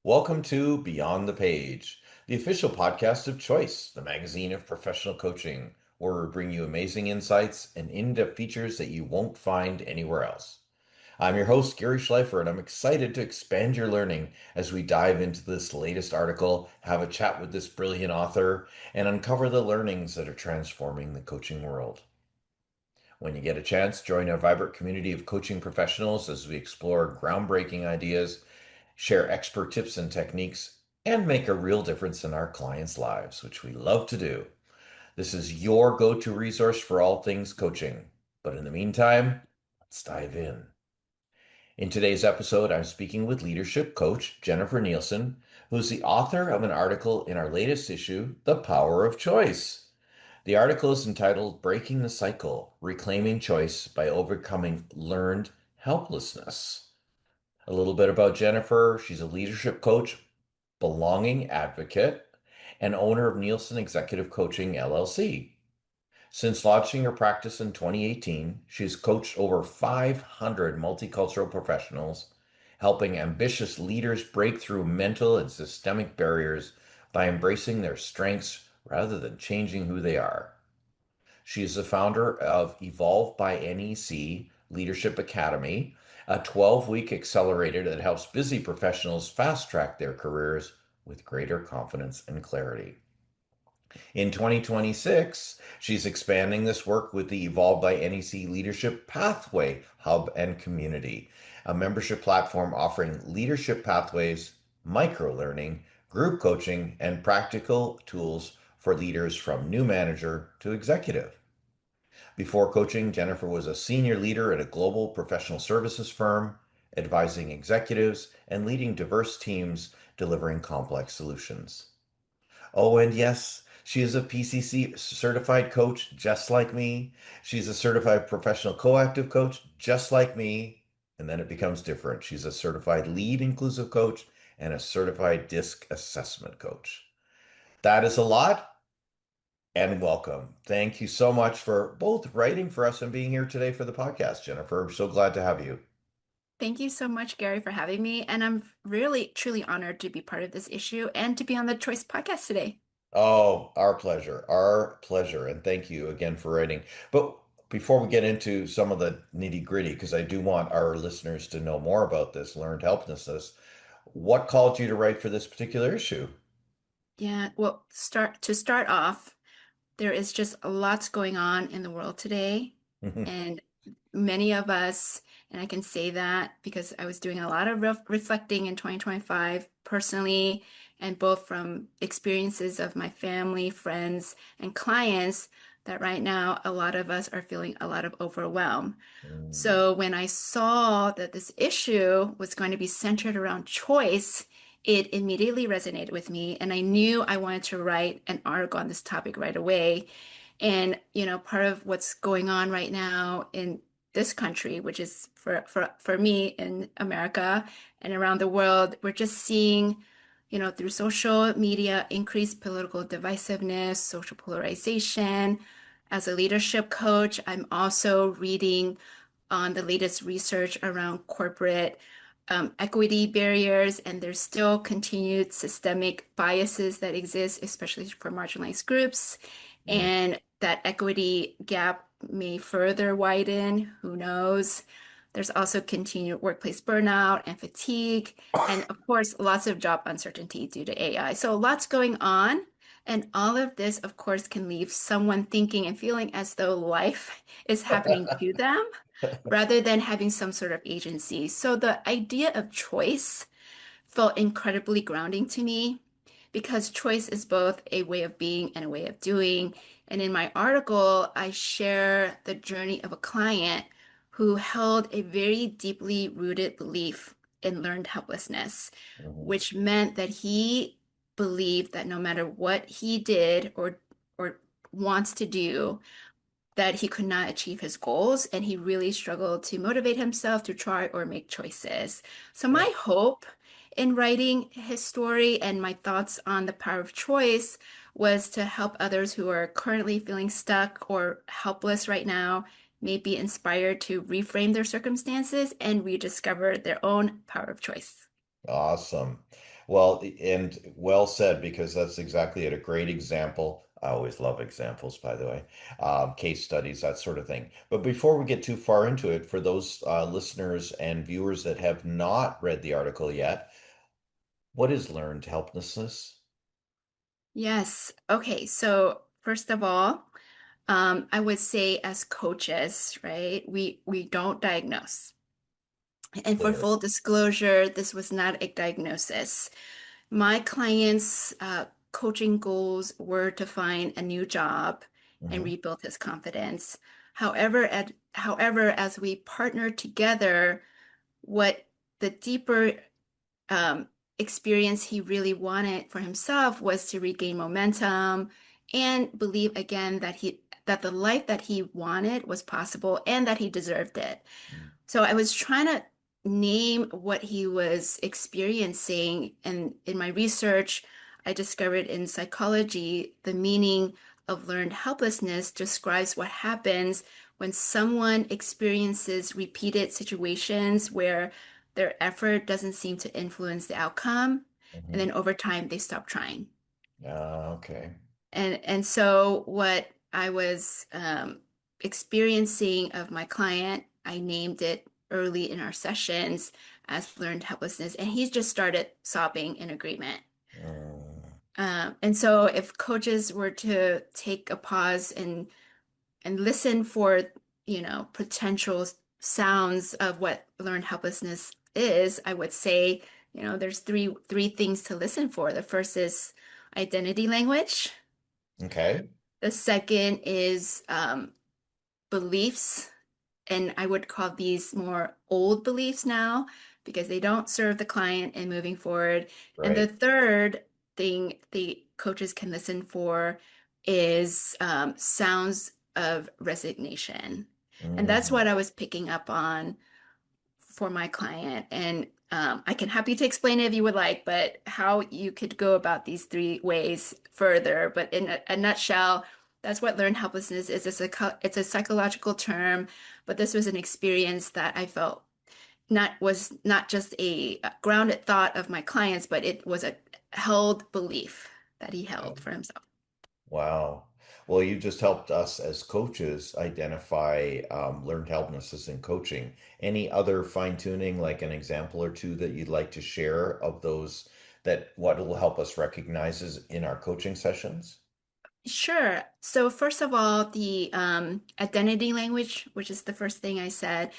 Welcome to Beyond the Page, the official podcast of Choice, the magazine of professional coaching, where we bring you amazing insights and in-depth features that you won't find anywhere else. I'm your host, Gary Schleifer, and I'm excited to expand your learning as we dive into this latest article, have a chat with this brilliant author, and uncover the learnings that are transforming the coaching world. When you get a chance, join our vibrant community of coaching professionals as we explore groundbreaking ideas, share expert tips and techniques, and make a real difference in our clients' lives, which we love to do. This is your go to resource for all things coaching. But in the meantime, let's dive in. In today's episode, I'm speaking with leadership coach Jennifer Nielsen, who's the author of an article in our latest issue, The Power of Choice. The article is entitled Breaking the Cycle Reclaiming Choice by Overcoming Learned Helplessness. A little bit about Jennifer. She's a leadership coach, belonging advocate, and owner of Nielsen Executive Coaching LLC. Since launching her practice in 2018, she's coached over 500 multicultural professionals, helping ambitious leaders break through mental and systemic barriers by embracing their strengths rather than changing who they are. She is the founder of Evolve by NEC Leadership Academy, a 12-week accelerator that helps busy professionals fast track their careers with greater confidence and clarity. In 2026, she's expanding this work with the Evolve by NEC Leadership Pathway Hub and Community, a membership platform offering leadership pathways, micro learning, group coaching, and practical tools for leaders from new manager to executive. Before coaching, Jennifer was a senior leader at a global professional services firm, advising executives and leading diverse teams delivering complex solutions. Oh, and yes, she is a PCC certified coach just like me. She's a certified professional coactive coach just like me. And then it becomes different. She's a certified lead inclusive coach and a certified DISC assessment coach. That is a lot, and welcome. Thank you so much for both writing for us and being here today for the podcast, Jennifer. I'm so glad to have you. Thank you so much, Gary, for having me. And I'm really, truly honored to be part of this issue and to be on the Choice podcast today. Oh, our pleasure. Our pleasure. And thank you again for writing. But before we get into some of the nitty-gritty, because I do want our listeners to know more about this learned helplessness, what called you to write for this particular issue? Yeah, well, start off, there is just a lot going on in the world today. And many of us, and I can say that because I was doing a lot of reflecting in 2025 personally, and both from experiences of my family, friends, and clients, that right now a lot of us are feeling a lot of overwhelm. Mm, So when I saw that this issue was going to be centered around choice, it immediately resonated with me. And I knew I wanted to write an article on this topic right away. And, part of what's going on right now in this country, which is for me in America and around the world, we're just seeing, through social media, increased political divisiveness, social polarization. As a leadership coach, I'm also reading on the latest research around corporate equity barriers, and there's still continued systemic biases that exist, especially for marginalized groups, mm, and that equity gap may further widen. Who knows? There's also continued workplace burnout and fatigue, and of course, lots of job uncertainty due to AI. So, lots going on. And all of this, of course, can leave someone thinking and feeling as though life is happening to them rather than having some sort of agency. So the idea of choice felt incredibly grounding to me because choice is both a way of being and a way of doing. And in my article, I share the journey of a client who held a very deeply rooted belief in learned helplessness, mhm, which meant that he believed that no matter what he did or wants to do, that he could not achieve his goals and he really struggled to motivate himself to try or make choices. So yeah. my hope in writing his story and my thoughts on the power of choice was to help others who are currently feeling stuck or helpless right now, may be inspired to reframe their circumstances and rediscover their own power of choice. Awesome. Well, and well said, because that's exactly it. A great example. I always love examples, by the way, case studies, that sort of thing. But before we get too far into it, for those listeners and viewers that have not read the article yet, what is learned helplessness? Yes. Okay. So first of all, I would say as coaches, right, we don't diagnose. And for Clear. full disclosure, this was not a diagnosis. My clients' coaching goals were to find a new job and Hmm. rebuild his confidence. However, as we partnered together, what the deeper um, experience he really wanted for himself was to regain momentum and believe again that the life that he wanted was possible and that he deserved it. So I was trying to name what he was experiencing, and in my research, I discovered in psychology the meaning of learned helplessness describes what happens when someone experiences repeated situations where their effort doesn't seem to influence the outcome, and Hmm. then over time they stop trying. Okay. And so what I was experiencing of my client, I named it early in our sessions as learned helplessness, and he just started sobbing in agreement. Mm, And so if coaches were to take a pause and listen for, potential sounds of what learned helplessness is, I would say, there's three things to listen for. The first is identity language. okay. The second is beliefs, and I would call these more old beliefs now because they don't serve the client in moving forward. And the Right. third thing the coaches can listen for is sounds of resignation. And that's Mm, what I was picking up on for my client. And I can happy to explain it if you would like, but how you could go about these three ways further. But in a nutshell, that's what learned helplessness is. It's a psychological term, but this was an experience that I felt was not just a grounded thought of my clients, but it was a held belief that he yeah. held for himself. Wow. Well, you just helped us as coaches identify learned helplessness in coaching. Any other fine tuning, like an example or two that you'd like to share of those, that what will help us recognize is in our coaching sessions? Sure. So first of all, the identity language, which is the first thing I said,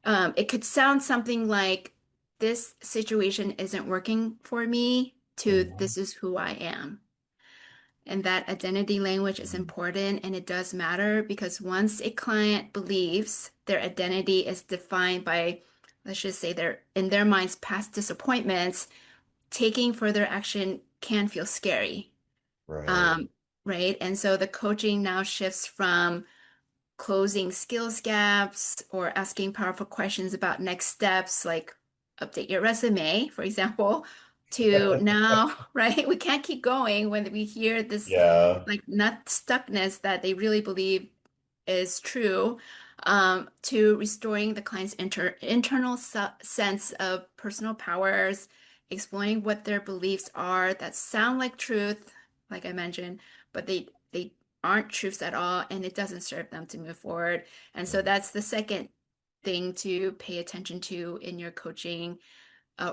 it could sound something like this situation isn't working for me to Mhm. this is who I am. And that identity language is Mhm. important and it does matter because once a client believes their identity is defined by, let's just say, in their minds past disappointments, taking further action can feel scary. Right. Um, right? And so the coaching now shifts from closing skills gaps or asking powerful questions about next steps, like update your resume, for example, to now, right? We can't keep going when we hear this Yeah. like not stuckness that they really believe is true, to restoring the client's internal sense of personal powers, exploring what their beliefs are that sound like truth, like I mentioned, but they aren't truths at all, and it doesn't serve them to move forward. And so Mhm. that's the second thing to pay attention to in your coaching,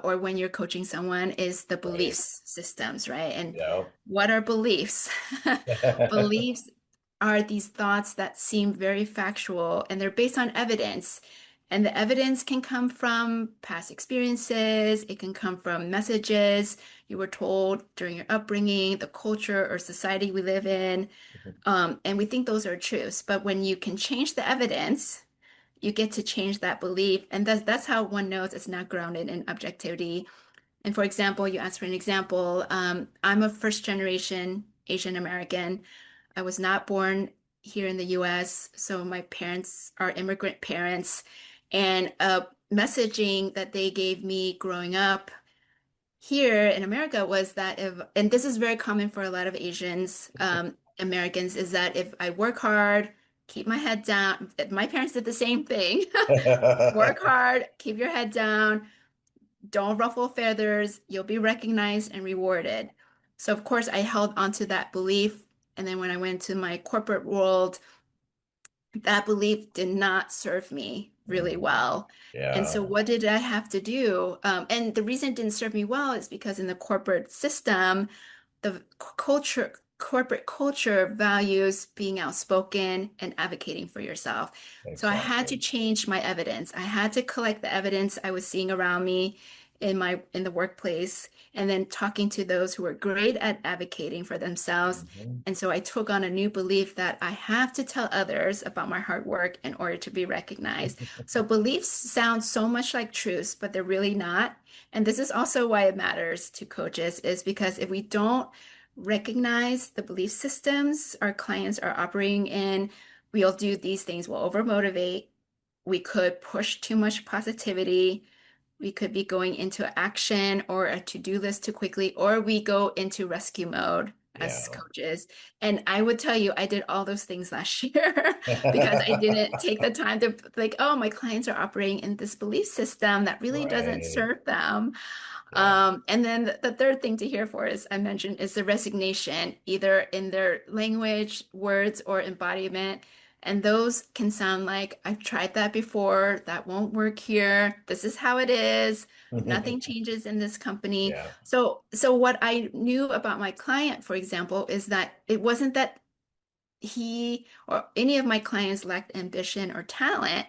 or when you're coaching someone, is the Right. beliefs systems, right? And Yeah. what are beliefs? Beliefs are these thoughts that seem very factual and they're based on evidence. And the evidence can come from past experiences, it can come from messages you were told during your upbringing, the culture or society we live in. And we think those are truths. But when you can change the evidence, you get to change that belief. And that's how one knows it's not grounded in objectivity. And for example, you asked for an example. I'm a first generation Asian American. I was not born here in the US, so my parents are immigrant parents. And messaging that they gave me growing up here in America was that and this is very common for a lot of Asians, Americans, is that if I work hard, keep my head down, my parents did the same thing. Work hard, keep your head down, don't ruffle feathers, you'll be recognized and rewarded. So, of course, I held onto that belief. And then when I went to my corporate world, that belief did not serve me really Mm. well. And Yeah. so, what did I have to do? And the reason it didn't serve me well is because in the corporate system, the corporate culture values being outspoken and advocating for yourself. So I had to Exactly. change my evidence. I had to collect the evidence I was seeing around me in the workplace and then talking to those who were great at advocating for themselves. Mhm. And so I took on a new belief that I have to tell others about my hard work in order to be recognized. So beliefs sound so much like truths, but they're really not. And this is also why it matters to coaches, is because if we don't recognize the belief systems our clients are operating in, we'll do these things. We'll overmotivate. We could push too much positivity. We could be going into action or a to-do list too quickly, or we go into rescue mode as Yeah. coaches. And I would tell you, I did all those things last year because I didn't take the time to like, oh, my clients are operating in this belief system that really doesn't Right. serve them. Yeah. And then the third thing to hear for is I mentioned is the resignation, either in their language, words, or embodiment. And those can sound like, I've tried that before, that won't work here. This is how it is. Nothing changes in this company. Yeah. So what I knew about my client, for example, is that it wasn't that he or any of my clients lacked ambition or talent.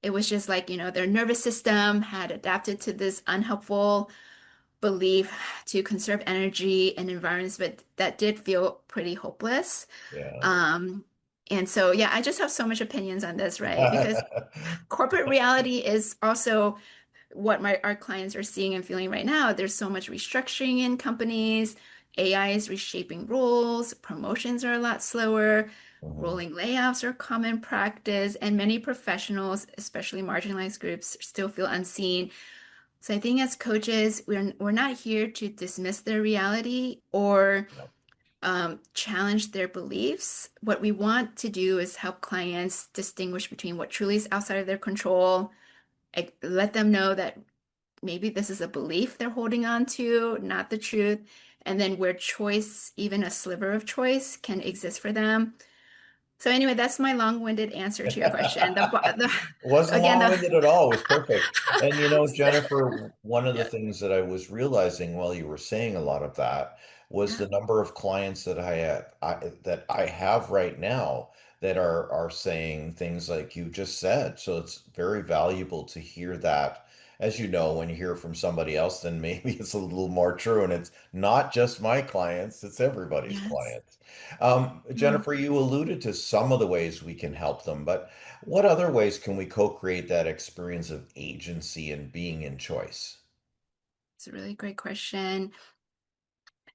It was just like, their nervous system had adapted to this unhelpful belief to conserve energy in environments, but that did feel pretty hopeless. Yeah. Um, and so, yeah, I just have so much opinions on this, right? Because corporate reality is also what our clients are seeing and feeling right now. There's so much restructuring in companies. AI is reshaping roles. Promotions are a lot slower. Mhm. Rolling layoffs are common practice, and many professionals, especially marginalized groups, still feel unseen. So I think as coaches, we're not here to dismiss their reality or Yeah. challenge their beliefs. What we want to do is help clients distinguish between what truly is outside of their control, let them know that maybe this is a belief they're holding on to, not the truth, and then where choice, even a sliver of choice, can exist for them. So anyway, that's my long-winded answer to your question. The Wasn't again, long-winded at all. It was perfect. And Jennifer, one of the yeah, things that I was realizing while you were saying a lot of that was yeah, the number of clients that I have right now that are saying things like you just said. So it's very valuable to hear that. As you know, when you hear from somebody else, then maybe it's a little more true. And it's not just my clients, it's everybody's yes. clients. Yeah. Jennifer, you alluded to some of the ways we can help them, but what other ways can we co-create that experience of agency and being in choice? It's a really great question.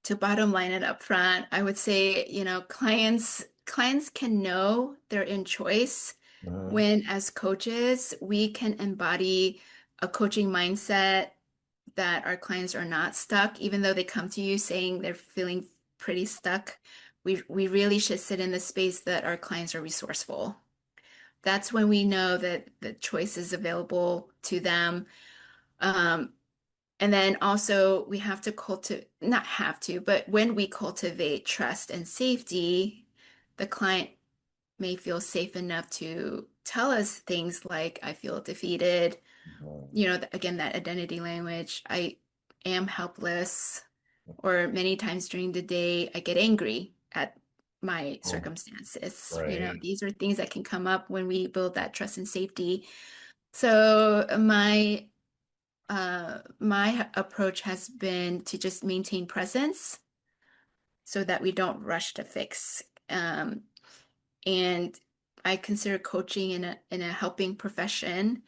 To bottom line it up front, I would say, clients can know they're in choice Hmm. when, as coaches, we can embody a coaching mindset that our clients are not stuck, even though they come to you saying they're feeling pretty stuck. We really should sit in the space that our clients are resourceful. That's when we know that the choice is available to them. Um, And then also we have to cultivate, not have to, but when we cultivate trust and safety, the client may feel safe enough to tell us things like, I feel defeated, again, that identity language, I am helpless, or many times during the day, I get angry at my Oh, circumstances. right. These are things that can come up when we build that trust and safety. So my approach has been to just maintain presence so that we don't rush to fix. And I consider coaching in a helping profession.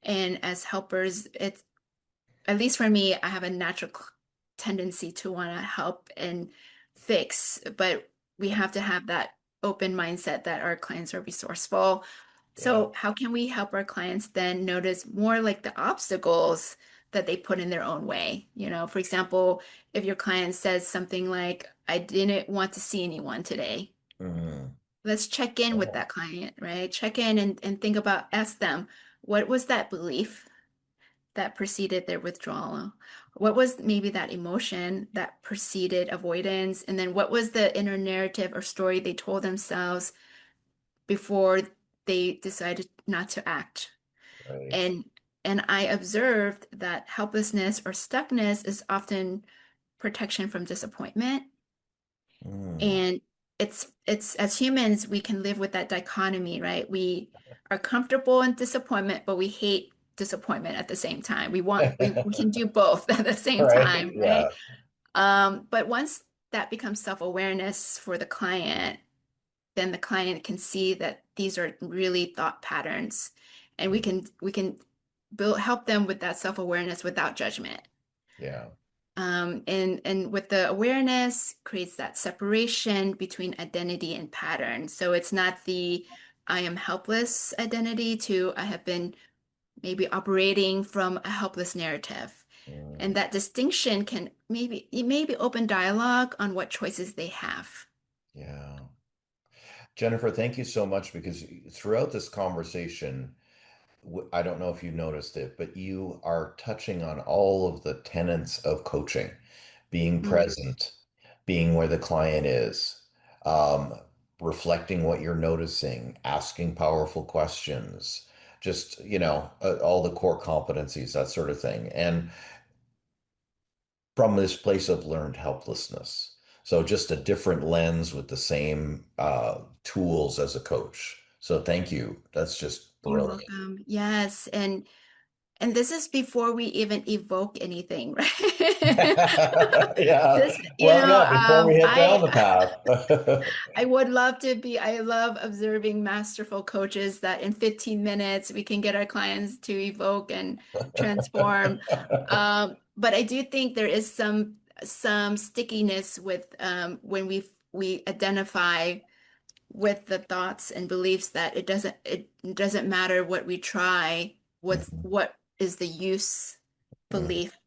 And as helpers, it's at least for me, I have a natural tendency to want to help and fix, but we have to have that open mindset that our clients are resourceful. Yeah. So, how can we help our clients then notice more like the obstacles that they put in their own way? For example, if your client says something like, I didn't want to see anyone today, Hmm. let's check in with Oh, that client, right? Check in and think about, ask them, what was that belief? that preceded their withdrawal? What was maybe that emotion that preceded avoidance? And then what was the inner narrative or story they told themselves before they decided not to act? Right. And I observed that helplessness or stuckness is often protection from disappointment. Mm. And it's as humans, we can live with that dichotomy, right? We are comfortable in disappointment, but we hate disappointment at the same time. We can do both at the same Right. time, Yeah. right? But once that becomes self-awareness for the client, then the client can see that these are really thought patterns, and Mm. we can build help them with that self-awareness without judgment. Yeah. And with the awareness creates that separation between identity and pattern. So it's not the I am helpless identity to I have been maybe operating from a helpless narrative. Mm. And that distinction can maybe open dialogue on what choices they have. Yeah. Jennifer, thank you so much because throughout this conversation, I don't know if you noticed it, but you are touching on all of the tenets of coaching, being Mm. present, being where the client is, um, reflecting what you're noticing, asking powerful questions, just, all the core competencies, that sort of thing. And from this place of learned helplessness. So just a different lens with the same tools as a coach. So thank you. That's just You're brilliant. welcome. Yes, and this is before we even evoke anything, right? Yeah. This, Well, yeah, before we head down the path. I would love to be, I love observing masterful coaches that in 15 minutes we can get our clients to evoke and transform. But I do think there is some stickiness with when we identify with the thoughts and beliefs that it doesn't matter what we try, Mhm. what is the use Mhm. belief.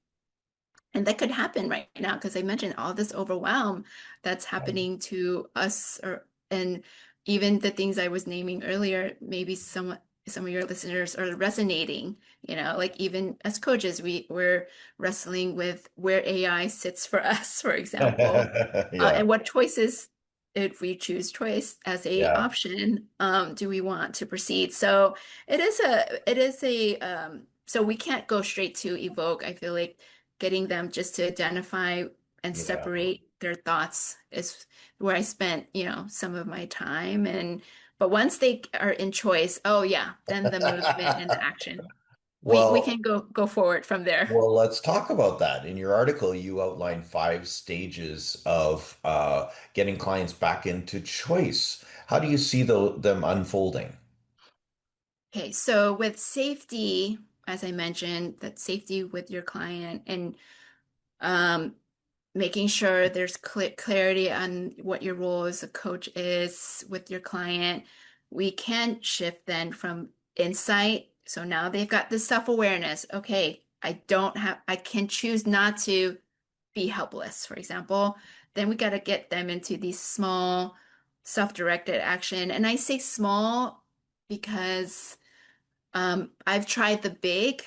And that could happen right now because I mentioned all this overwhelm that's happening to us, or and even the things I was naming earlier, maybe some of your listeners are resonating, like even as coaches, we're wrestling with where AI sits for us, for example, Yeah. and what choices, if we choose choice as a Yeah. option, do we want to proceed? So so we can't go straight to evoke. I feel like getting them just to identify and Yeah. separate their thoughts is where I spent, some of my time. But once they are in choice, oh yeah, then the movement and the action. We Well, can go forward from there. Well, let's talk about that. In your article, you outline 5 stages of getting clients back into choice. How do you see them unfolding? Okay, so with safety, as I mentioned, that safety with your client and um, making sure there's clarity on what your role as a coach is with your client. We can shift then from insight. So now they've got this self-awareness. Okay, I can choose not to be helpless, for example. Then we got to get them into these small self-directed action. And I say small because I've tried the big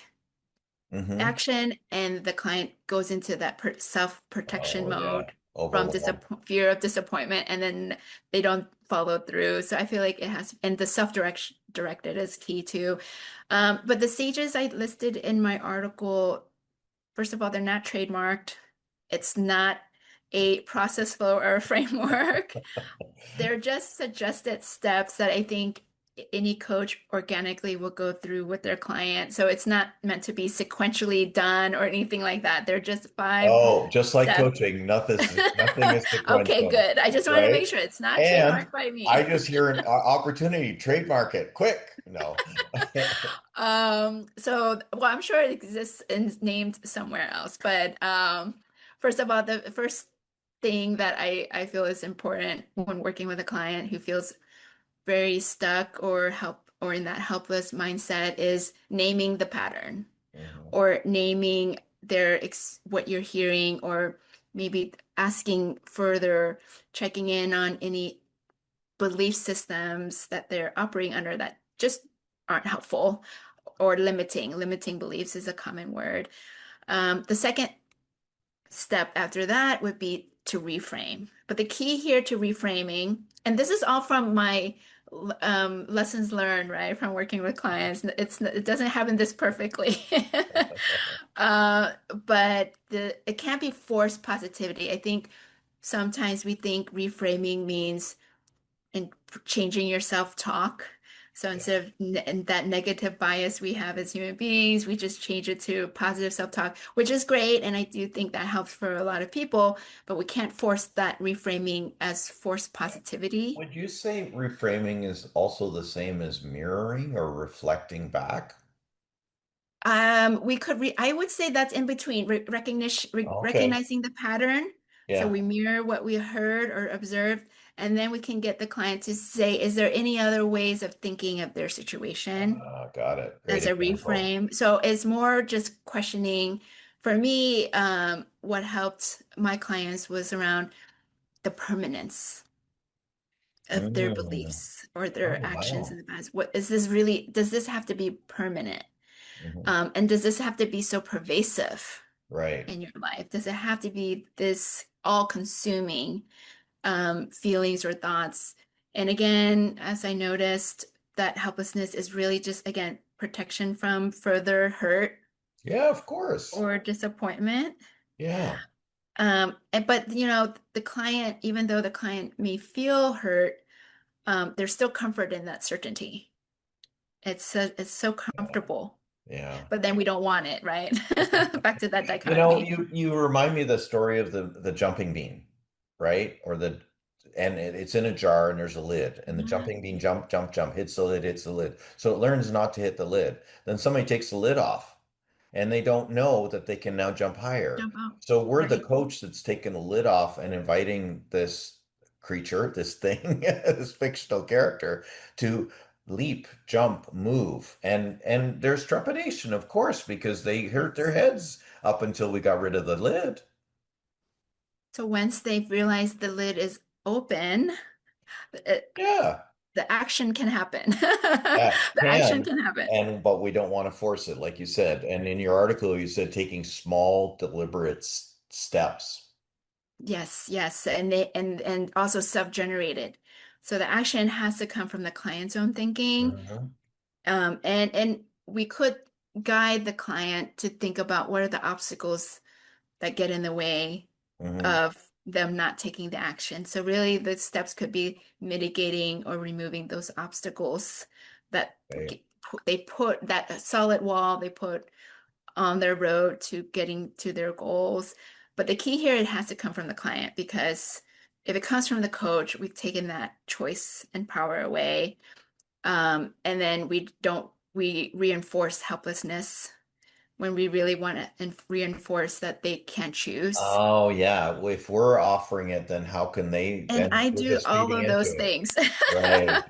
Hmm. action and the client goes into that self-protection Oh, yeah. mode from Overwhelmed. fear of disappointment, and then they don't follow through. So I feel like it has, and the self-direction directed is key too. But the stages I listed in my article, first of all, they're not trademarked. It's not a process flow or a framework. They're just suggested steps that I think any coach organically will go through with their client. So it's not meant to be sequentially done or anything like that. They're just five Oh, just like steps. coaching, nothing is Okay, sequential, good. I just wanted to make right? sure it's not And trademarked by I me. just hear an opportunity, trademark it, quick. No. Well, I'm sure it exists and named somewhere else, but first of all, the first thing that I feel is important when working with a client who feels very stuck or in that helpless mindset is naming the pattern Mhm. or naming what you're hearing, or maybe asking further, checking in on any belief systems that they're operating under that just aren't helpful. or limiting beliefs is a common word. The second step after that would be to reframe. But the key here to reframing, and this is all from my lessons learned, right, from working with clients. It doesn't happen this perfectly. But it can't be forced positivity. I think sometimes we think reframing means and changing your self-talk. So instead of that negative bias we have as human beings, we just change it to positive self-talk, which is great. And I do think that helps for a lot of people, but we can't force that reframing as forced positivity. Would you say reframing is also the same as mirroring or reflecting back? I would say that's in between Okay. recognizing the pattern. So Yeah. we mirror what we heard or observed, and then we can get the client to say, is there any other ways of thinking of their situation Got it. Great as a example. reframe? So it's more just questioning. For me, what helped my clients was around the permanence of their Mm. beliefs or Oh, their actions in wow. the past. What is this really, does this have to be permanent? Hmm. And does this have to be so pervasive Right. in your life? Does it have to be this all-consuming feelings or thoughts? And again, as I noticed, that helplessness is really just, again, protection from further hurt Yeah, of course. or disappointment. Yeah. But the client, even though the client may feel hurt, there's still comfort in that certainty. It's so Yeah. comfortable, Yeah. but then we don't want it, right? Back to that You know, dichotomy. you remind me of the story of the jumping bean, right? And it's in a jar and there's a lid, and the Yeah, jumping bean jump hits the lid, hits the lid. So it learns not to hit the lid. Then somebody takes the lid off, and they don't know that they can now jump higher. jump out. So we're the Right. coach that's taking the lid off and inviting this creature, this thing, this fictional character to leap, jump, move. And there's trepidation, of course, because they hurt their heads up until we got rid of the lid. So once they've realized the lid is open, it, Yeah. the action can happen. Yeah, The action can. can happen. And but we don't want to force it, like you said. And in your article, you said taking small, deliberate steps. Yes, yes, and also self-generated. So the action has to come from the client's own thinking. Mhm. And we could guide the client to think about what are the obstacles that get in the way Mhm. of them not taking the action. So really the steps could be mitigating or removing those obstacles that Okay. they put that solid wall they put on their road to getting to their goals. But the key here, it has to come from the client because if it comes from the coach, we've taken that choice and power away. And then we reinforce helplessness when we really want to reinforce that they can't choose. Oh yeah. Well, if we're offering it, then how can they And then I we're do just all feeding of into those it. things, Right.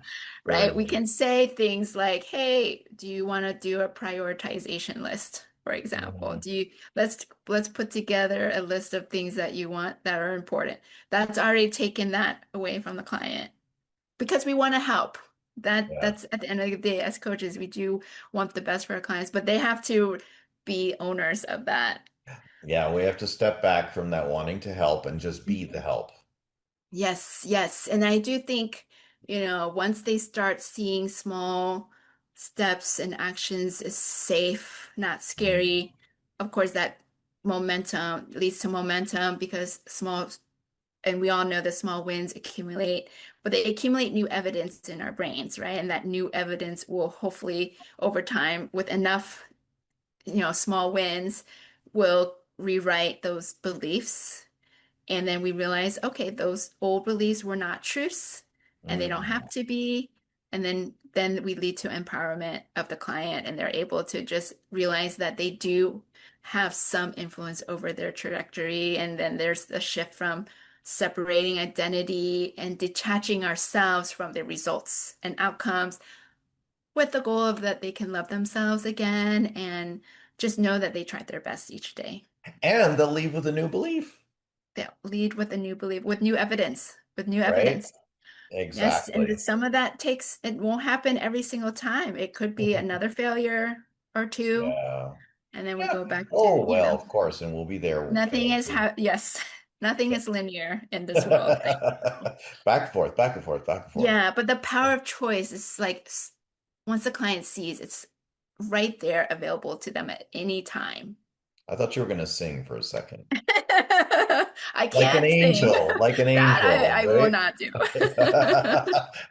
right? We Right. can say things like, "Hey, do you want to do a prioritization list?" For example, Mhm. do you let's put together a list of things that you want that are important. That's already taken that away from the client because we want to help. Yeah. That's at the end of the day, as coaches, we do want the best for our clients, but they have to be owners of that. Yeah, we have to step back from that wanting to help and just be the Mhm. help. Yes, yes. And I do think, once they start seeing small steps and actions is safe, not Mhm. scary, of course, that momentum leads to momentum because and we all know the small wins accumulate, but they accumulate new evidence in our brains, right? And that new evidence will hopefully, over time, with enough, small wins, will rewrite those beliefs and then we realize, okay, those old beliefs were not truths and they don't have Mhm. to be. And then we lead to empowerment of the client and they're able to just realize that they do have some influence over their trajectory. And then there's a shift from separating identity and detaching ourselves from the results and outcomes with the goal of that they can love themselves again and just know that they tried their best each day. And they'll leave with a new belief, They lead with a new belief, with new evidence, with new right? evidence. Yes, and Exactly. some of that takes, it won't happen every single time. It could be another failure or two, Yeah. and then we Yeah. go back Oh, to, well, of course, and we'll be there nothing is to how, yes, nothing is linear in this world, right? back and forth, back and forth, back and forth. Yeah, but the power of choice is like once the client sees, it's right there available to them at any time. I thought you were going to sing for a second. I can't sing. Like an That angel, I will right? not do.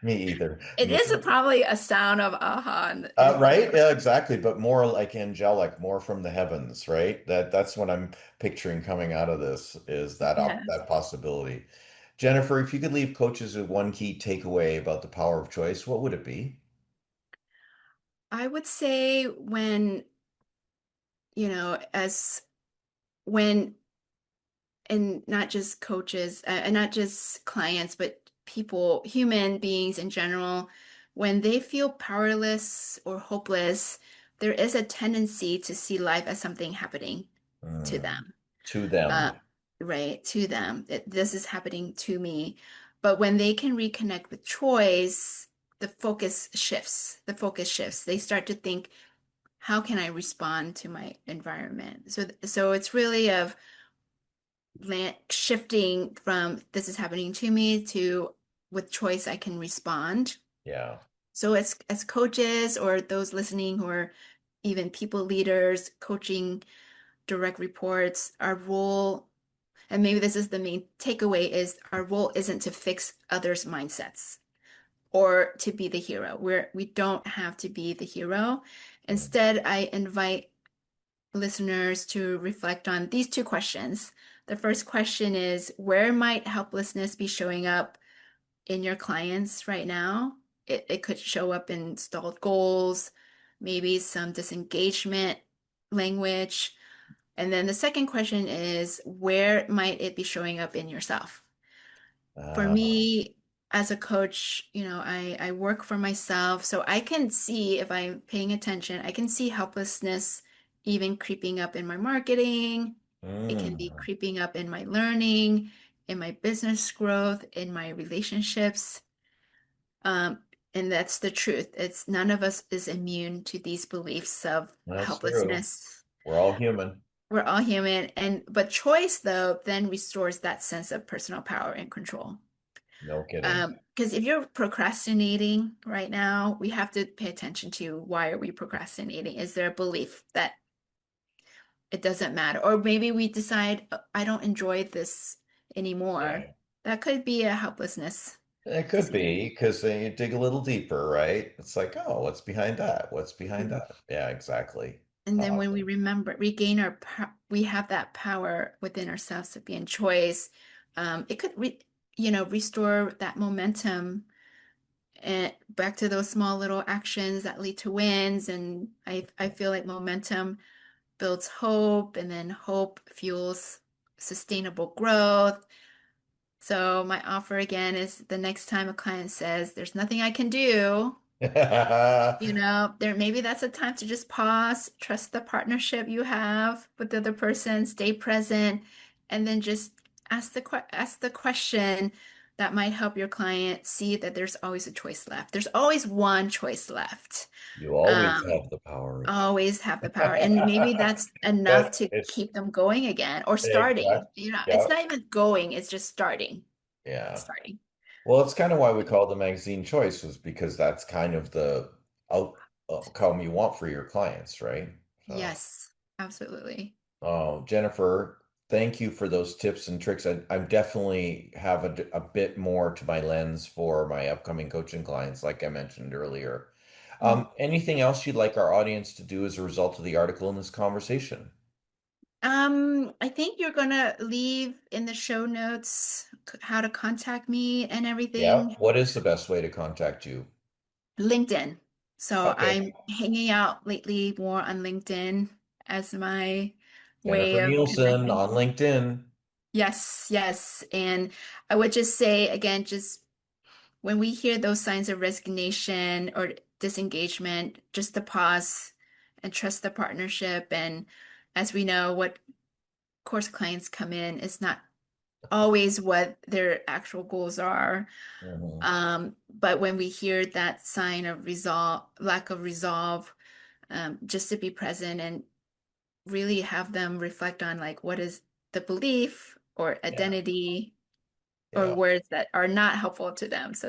Me either. It Me is either. probably a sound of aha in Right? your. Yeah, exactly. But more like angelic, more from the heavens, right? That's what I'm picturing coming out of this is Yes. that possibility. Jennifer, if you could leave coaches with one key takeaway about the power of choice, what would it be? I would say when, as when, and not just coaches, and not just clients, but people, human beings in general, when they feel powerless or hopeless, there is a tendency to see life as something happening to Mm, them. to Uh, them. right, to them. This is happening to me. But when they can reconnect with choice, the focus shifts. The focus shifts. They start to think, how can I respond to my environment? So it's really of shifting from this is happening to me to with choice I can respond. Yeah. So as coaches or those listening who are even people leaders, coaching direct reports, our role, and maybe this is the main takeaway, is our role isn't to fix others' mindsets or to be the hero. We don't have to be the hero. Mm. Instead, I invite listeners to reflect on these two questions. The first question is, where might helplessness be showing up in your clients right now? It could show up in stalled goals, maybe some disengagement language. And then the second question is, where might it be showing up in yourself? For Ah, me, as a coach, I work for myself, so I can see if I'm paying attention, I can see helplessness even creeping up in my marketing. It can be mm, creeping up in my learning, in my business growth, in my relationships. Um, and that's the truth. It's none of us is immune to these beliefs of that's true. helplessness. We're all human. We're all human, and but choice though then restores that sense of personal power and control. No kidding. Because if you're procrastinating right now, we have to pay attention to why are we procrastinating? Is there a belief that it doesn't matter? Or maybe we decide, I don't enjoy this anymore." Yeah. That could be a helplessness It could decision. be because then you dig a little deeper, right? It's like, oh, what's behind that? What's behind Mhm. that? Yeah, exactly. And then when we Awesome. remember, regain we have that power within ourselves to be in choice. It could restore that momentum and back to those small little actions that lead to wins. And I feel like momentum builds hope, and then hope fuels sustainable growth. So my offer again is the next time a client says, "There's nothing I can do," there maybe that's a time to just pause, trust the partnership you have with the other person, stay present, and then just ask the question that might help your client see that there's always a choice left. There's always one choice left. You always Um, have the power of always have the power. And maybe that's enough that. to keep them going again or starting. Exactly. It's Yeah. not even going, it's just starting. Yeah. Starting. Well, it's kind of why we call the magazine choice was because that's kind of the outcome you want for your clients, right? So. Yes, absolutely. Oh, Jennifer, thank you for those tips and tricks. I'm definitely have a bit more to my lens for my upcoming coaching clients, like I mentioned earlier. Mm. Anything else you'd like our audience to do as a result of the article in this conversation? I think you're gonna leave in the show notes how to contact me and Yeah. everything. What is the best way to contact you? LinkedIn. So Okay. I'm hanging out lately more on LinkedIn as my way Jennifer of Nielsen connecting. on LinkedIn. Yes, yes. And I would just say again, just when we hear those signs of resignation or disengagement, just to pause and trust the partnership. And as we know, what course clients come in is not always what their actual goals are. Mhm. But when we hear that sign of resolve, lack of resolve, just to be present and really have them reflect on like what is the belief or Yeah. identity or Yeah. words that are not helpful to them. So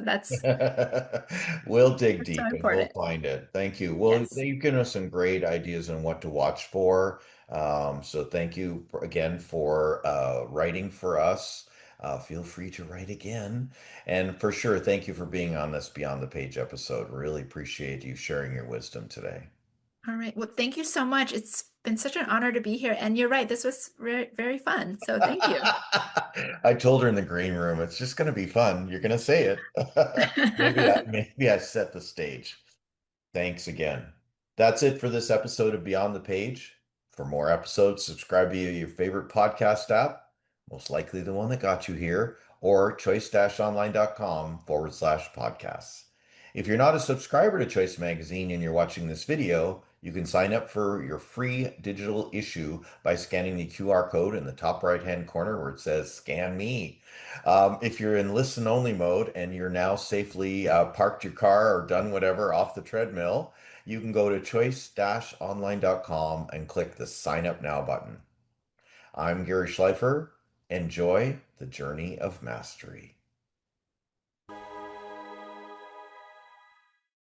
We'll dig that's so deep and we'll important. find it. Thank you. Well, Yes. you've given us some great ideas on what to watch for. So thank you again for writing for us. Feel free to write again. And for sure, thank you for being on this Beyond the Page episode. Really appreciate you sharing your wisdom today. All right. Well, thank you so much. It's been such an honor to be here. And you're right, this was very fun. So thank you. I told her in the green room, it's just going to be fun. You're going to say it. Maybe I set the stage. Thanks again. That's it for this episode of Beyond the Page. For more episodes, subscribe via your favorite podcast app, most likely the one that got you here, or choice-online.com/podcasts. If you're not a subscriber to Choice Magazine and you're watching this video, you can sign up for your free digital issue by scanning the QR code in the top right-hand corner where it says Scan Me. If you're in listen only mode and you're now safely parked your car or done whatever off the treadmill, you can go to choice-online.com and click the Sign Up Now button. I'm Gary Schleifer. Enjoy the journey of mastery.